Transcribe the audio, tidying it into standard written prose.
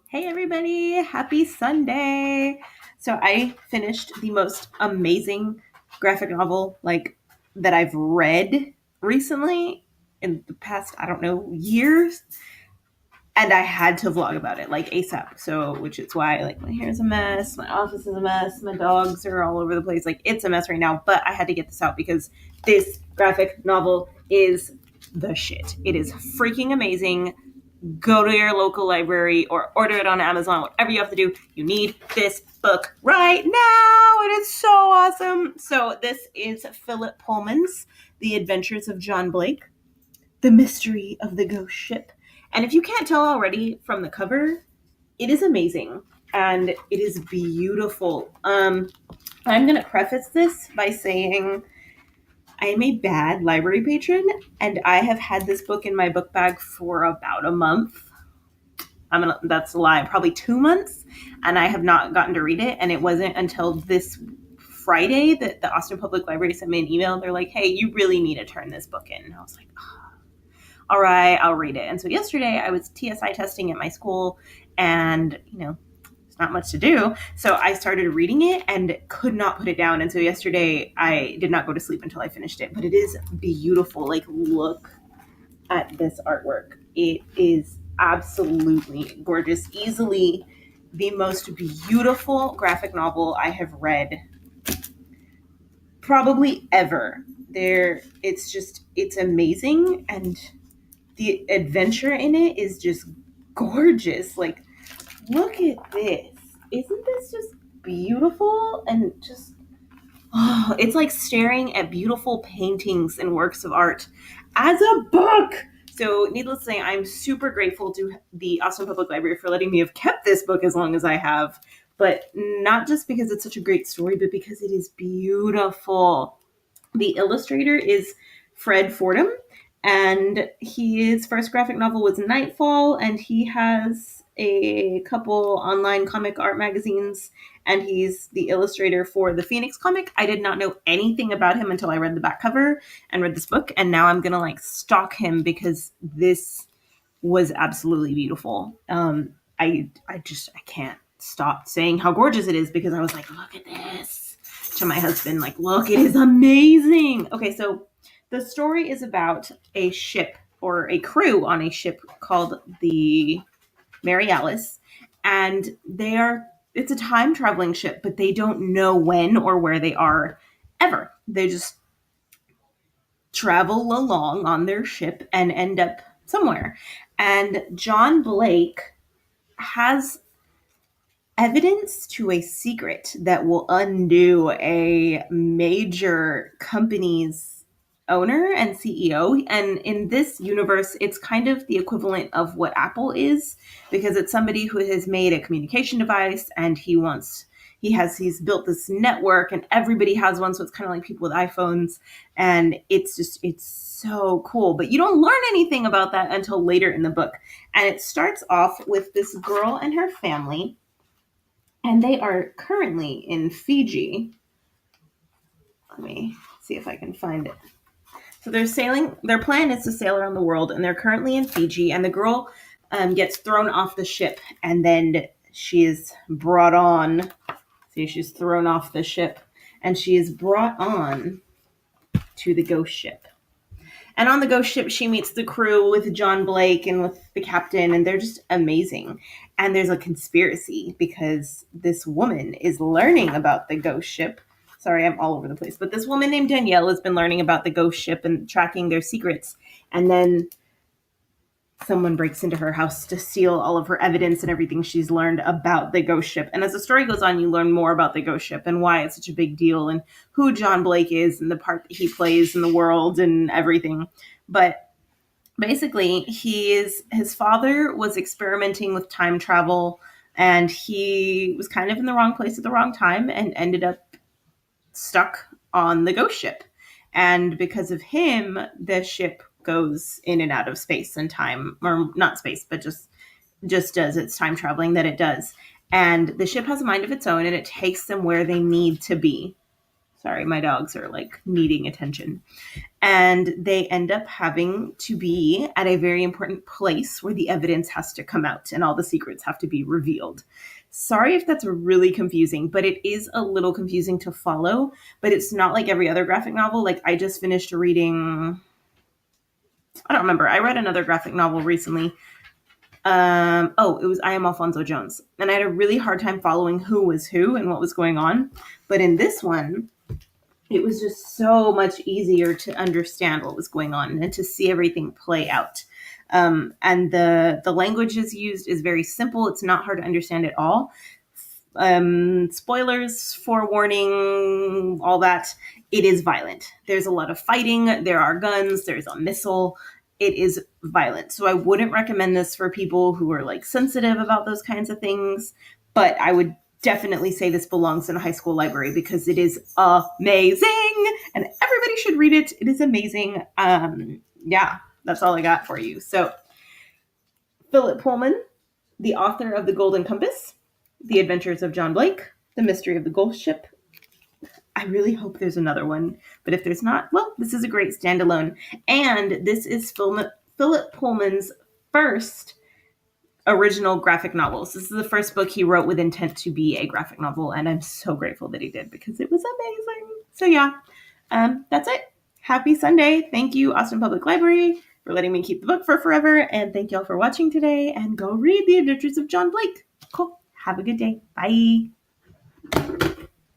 Hey everybody, happy Sunday. So I finished the most amazing graphic novel that I've read recently in the past, I don't know, years. And I had to vlog about it like ASAP. So which is why my hair's a mess, my office is a mess, my dogs are all over the place. It's a mess right now, but I had to get this out because this graphic novel is the shit. It is freaking amazing. Go to your local library or order it on Amazon, whatever you have to do. You need this book right now. It is so awesome. So this is Philip Pullman's The Adventures of John Blake, The Mystery of the Ghost Ship. And if you can't tell already from the cover, it is amazing and it is beautiful. I'm going to preface this by saying I am a bad library patron, and I have had this book in my book bag for about a month. That's a lie, probably 2 months, and I have not gotten to read it. And it wasn't until this Friday that the Austin Public Library sent me an email. They're like, "Hey, you really need to turn this book in." And I was like, oh, "All right, I'll read it." And so yesterday I was TSI testing at my school, and there's not much to do. So I started reading it and could not put it down. And so yesterday I did not go to sleep until I finished it. But it is beautiful. Look at this artwork. It is absolutely gorgeous. Easily the most beautiful graphic novel I have read probably ever. It's amazing, and the adventure in it is just gorgeous. Look at this. Isn't this just beautiful? And just, oh, it's like staring at beautiful paintings and works of art as a book. So needless to say, I'm super grateful to the Austin Public Library for letting me have kept this book as long as I have, but not just because it's such a great story, but because it is beautiful. The illustrator is Fred Fordham, and his first graphic novel was Nightfall, and he has a couple online comic art magazines, and he's the illustrator for the Phoenix comic. I did not know anything about him until I read the back cover and read this book, and now I'm gonna stalk him because this was absolutely beautiful. I can't stop saying how gorgeous it is because I was like, look at this to my husband, look, it is amazing. Okay, so the story is about a ship, or a crew on a ship called the Mary Alice, and it's a time traveling ship, but they don't know when or where they are ever. They just travel along on their ship and end up somewhere. And John Blake has evidence to a secret that will undo a major company's owner and CEO. And in this universe, it's kind of the equivalent of what Apple is, because it's somebody who has made a communication device, and he's built this network, and everybody has one. So it's kind of like people with iPhones, and it's so cool. But you don't learn anything about that until later in the book. And it starts off with this girl and her family, and they are currently in Fiji. Let me see if I can find it. So they're sailing. Their plan is to sail around the world, and they're currently in Fiji. And the girl gets thrown off the ship, and then she is brought on. See, she's thrown off the ship, and she is brought on to the ghost ship. And on the ghost ship, she meets the crew with John Blake and with the captain, and they're just amazing. And there's a conspiracy because this woman is learning about the ghost ship. Sorry, I'm all over the place. But this woman named Danielle has been learning about the ghost ship and tracking their secrets. And then someone breaks into her house to steal all of her evidence and everything she's learned about the ghost ship. And as the story goes on, you learn more about the ghost ship and why it's such a big deal, and who John Blake is and the part that he plays in the world and everything. But basically, his father was experimenting with time travel, and he was kind of in the wrong place at the wrong time and ended up stuck on the ghost ship. And because of him, the ship goes in and out of space and time, or not space, but just does its time traveling that it does. And the ship has a mind of its own, and it takes them where they need to be. Sorry, my dogs are like needing attention. And they end up having to be at a very important place where the evidence has to come out and all the secrets have to be revealed. Sorry if that's really confusing, but it is a little confusing to follow, but it's not like every other graphic novel. Like I just finished reading, I don't remember. I read another graphic novel recently. It was I Am Alfonso Jones. And I had a really hard time following who was who and what was going on. But in this one, it was just so much easier to understand what was going on and to see everything play out. And the language is used is very simple. It's not hard to understand at all. Spoilers, forewarning, all that. It is violent. There's a lot of fighting. There are guns. There's a missile. It is violent. So I wouldn't recommend this for people who are like sensitive about those kinds of things. But I would definitely say this belongs in a high school library because it is amazing and everybody should read it. It is amazing. Yeah, that's all I got for you. So Philip Pullman, the author of The Golden Compass, The Adventures of John Blake, The Mystery of the Ghost Ship. I really hope there's another one, but if there's not, well, this is a great standalone. And this is Philip Pullman's first original graphic novels. This is the first book he wrote with intent to be a graphic novel, and I'm so grateful that he did because it was amazing. So yeah, that's it. Happy Sunday. Thank you, Austin Public Library, for letting me keep the book for forever, and thank y'all for watching today, and go read The Adventures of John Blake. Cool. Have a good day. Bye.